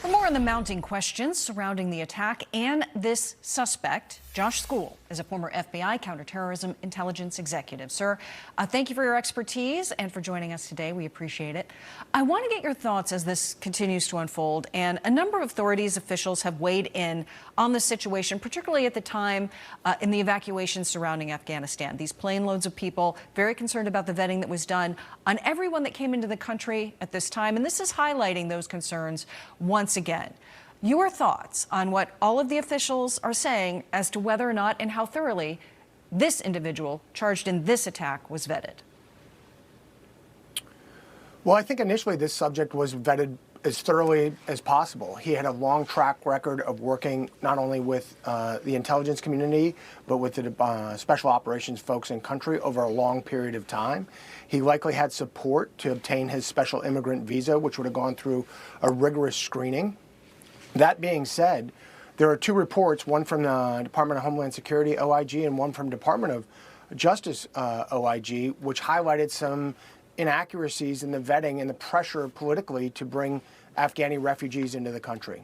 For more on the mounting questions surrounding the attack and this suspect, Josh Skule is a former FBI counterterrorism intelligence executive. Sir, thank you for your expertise and for joining us today. We appreciate it. I want to get your thoughts as this continues to unfold, and a number of authorities officials have weighed in on the situation, particularly at the time in the evacuation surrounding Afghanistan. These plane loads of people, very concerned about the vetting that was done on everyone that came into the country at this time, and this is highlighting those concerns once again. Your thoughts on what all of the officials are saying as to whether or not and how thoroughly this individual charged in this attack was vetted? Well, I think initially this subject was vetted as thoroughly as possible. He had a long track record of working not only with the intelligence community, but with the special operations folks in country over a long period of time. He likely had support to obtain his special immigrant visa, which would have gone through a rigorous screening. That being said, there are two reports, one from the Department of Homeland Security, OIG, and one from Department of Justice, OIG, which highlighted some inaccuracies in the vetting and the pressure politically to bring Afghani refugees into the country.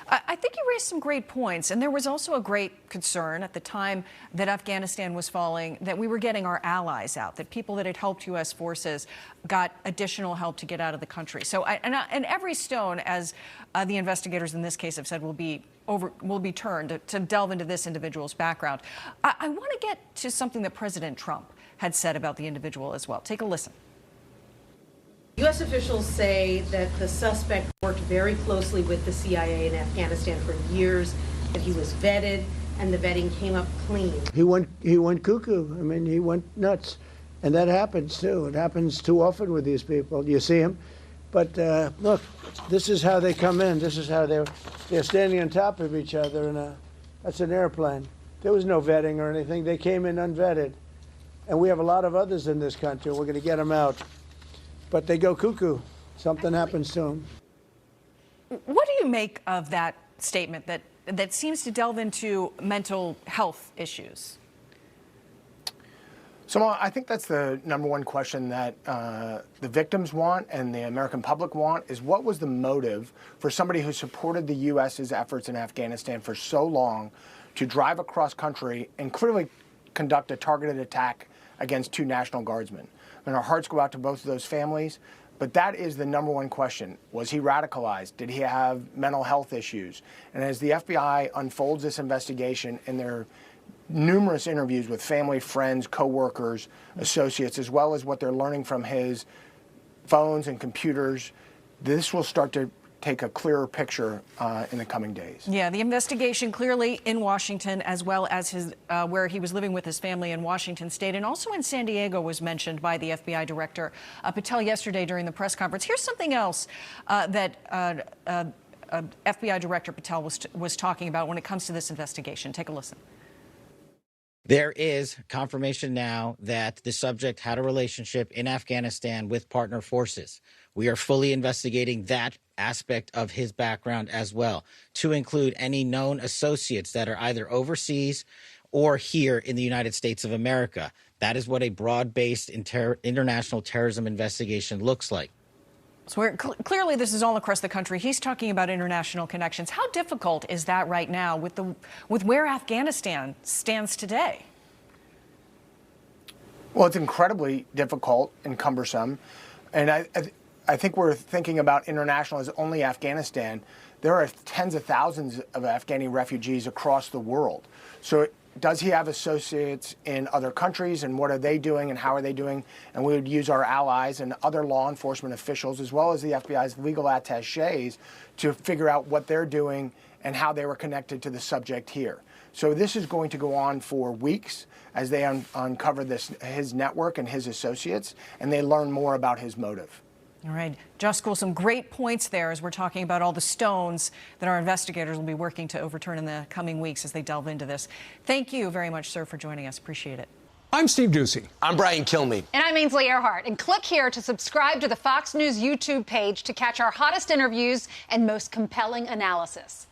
I think you raised some great points, and there was also a great concern at the time that Afghanistan was falling that we were getting our allies out, that people that had helped U.S. forces got additional help to get out of the country. So, and every stone, as the investigators in this case have said, will be turned to delve into this individual's background. I want to get to something that President Trump had said about the individual as well. Take a listen. U.S. officials say that the suspect worked very closely with the CIA in Afghanistan for years, that he was vetted, and the vetting came up clean. He went cuckoo. I mean, he went nuts. And that happens, too. It happens too often with these people. You see him. But look, this is how they come in. This is how they're standing on top of each other, and that's an airplane. There was no vetting or anything. They came in unvetted. And we have a lot of others in this country. We're going to get them out. But they go cuckoo. Something happens to them. What do you make of that statement that seems to delve into mental health issues? So I think that's the number one question that the victims want and the American public want, is what was the motive for somebody who supported the U.S.'s efforts in Afghanistan for so long to drive across country and clearly conduct a targeted attack against two National Guardsmen? And our hearts go out to both of those families. But that is the number one question. Was he radicalized? Did he have mental health issues? And as the FBI unfolds this investigation in their numerous interviews with family, friends, coworkers, associates, as well as what they're learning from his phones and computers, this will start to take a clearer picture in the coming days. Yeah, the investigation clearly in Washington, as well as his where he was living with his family in Washington State, and also in San Diego, was mentioned by the FBI director Patel yesterday during the press conference. Here's something else that FBI Director Patel was talking about when it comes to this investigation. Take a listen. There is confirmation now that the subject had a relationship in Afghanistan with partner forces. We are fully investigating that aspect of his background as well, to include any known associates that are either overseas or here in the United States of America. That is what a broad-based international terrorism investigation looks like. So clearly this is all across the country. He's talking about international connections. How difficult is that right now with where Afghanistan stands today? Well, it's incredibly difficult and cumbersome. And I think we're thinking about international as only Afghanistan. There are tens of thousands of Afghani refugees across the world. So does he have associates in other countries, and what are they doing and how are they doing? And we would use our allies and other law enforcement officials, as well as the FBI's legal attaches, to figure out what they're doing and how they were connected to the subject here. So this is going to go on for weeks as they uncover his network and his associates, and they learn more about his motive. All right. Josh Skule, some great points there as we're talking about all the stones that our investigators will be working to overturn in the coming weeks as they delve into this. Thank you very much, sir, for joining us. Appreciate it. I'm Steve Doocy. I'm Brian Kilmeade. And I'm Ainsley Earhart. And click here to subscribe to the Fox News YouTube page to catch our hottest interviews and most compelling analysis.